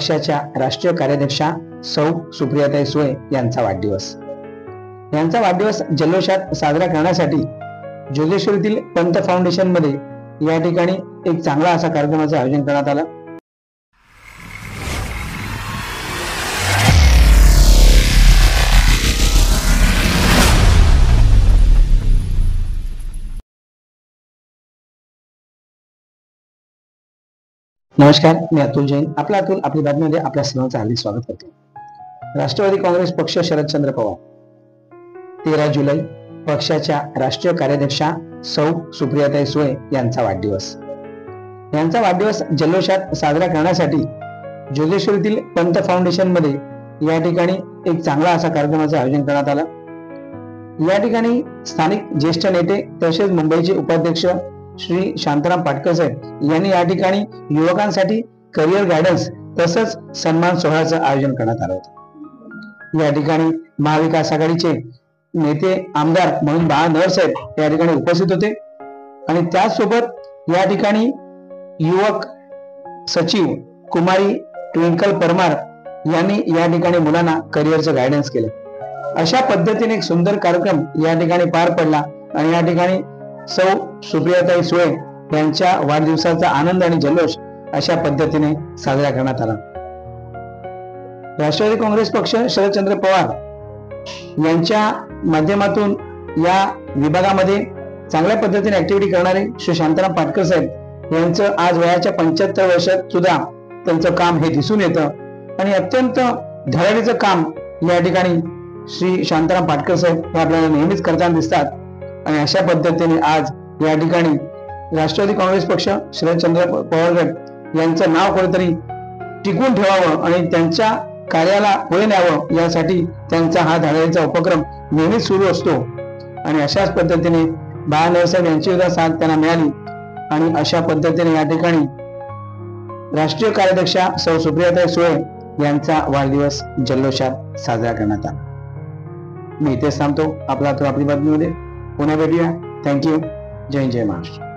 पक्षाच्या राष्ट्रीय कार्याध्यक्षा सौ सुप्रियाताई सुळे यांचा वाढदिवस जल्लोषात साजरा करण्यासाठी जोगेश्वरीतील पंत फाउंडेशन मध्ये या ठिकाणी एक चांगला असा कार्यक्रमाचं आयोजन करण्यात आलं। नमस्कार, मी अतुल जैन। अतुल आपली बातमीमध्ये आपल्या सर्वांचं हार्दिक स्वागत करतो। राष्ट्रवादी काँग्रेस पक्ष शरदचंद्र पवार 13 जुलै पक्षाच्या राष्ट्रीय कार्याध्यक्षा सौ सुप्रियाताई सुळे यांचा वाढदिवस जल्लोषात साजरा करण्यासाठी जोगेश्वरीतील पंत फाउंडेशन मध्ये या ठिकाणी एक चांगला असा कार्यक्रमाचं आयोजन करण्यात आलं। या ठिकाणी स्थानिक ज्येष्ठ नेते तसेच मुंबईचे उपाध्यक्ष श्री शांताराम पाटकर साहेब यांनी या ठिकाणी युवकांसाठी करिअर गायडन्स तसंच सन्मान सोहळ्याचं आयोजन करण्यात आलं होतं। या ठिकाणी महाविकास आघाडीचे नेते आमदार म्हणून बाळा नवर साहेब या ठिकाणी उपस्थित होते आणि त्याचसोबत या ठिकाणी युवक सचिव कुमारी ट्विंकल परमार यांनी या ठिकाणी मुलांना करिअरचं गायडन्स केलं। अशा पद्धतीने एक सुंदर कार्यक्रम या ठिकाणी पार पडला आणि या ठिकाणी सौ सुप्रियाताई सुळे यांच्या वाढदिवसाचा आनंद आणि जल्लोष अशा पद्धतीने साजरा करण्यात आला। राष्ट्रवादी काँग्रेस पक्ष शरदचंद्र पवार यांच्या माध्यमातून या विभागामध्ये चांगल्या पद्धतीने ऍक्टिव्हिटी करणारे श्री शांताराम पाटकर साहेब यांचं आज वयाच्या 75 वर्षात सुद्धा त्यांचं काम हे दिसून येतं आणि अत्यंत धडाडीचं काम या ठिकाणी श्री शांताराम पाटकर साहेब हे आपल्याला नेहमीच करताना दिसतात आणि अशा पद्धतीने आज या ठिकाणी राष्ट्रवादी काँग्रेस पक्ष शरदचंद्र पवार गट यांचं नाव कुठेतरी टिकवून ठेवावं आणि त्यांच्या कार्याला पुढे न्यावं यासाठी त्यांचा हा धडाडीचा उपक्रम नेहमीच सुरू असतो आणि अशाच पद्धतीने बाळा नवर साहेब यांची सुद्धा साथ त्यांना मिळाली आणि अशा पद्धतीने या ठिकाणी राष्ट्रीय कार्याध्यक्षा सौ सुप्रियाताई सुळे यांचा वाढदिवस जल्लोषात साजरा करण्यात आला। मी इथेच थांबतो। आपली बातमीमध्ये पुन्हा भेटूया। थँक्यू। जय महाराष्ट्र।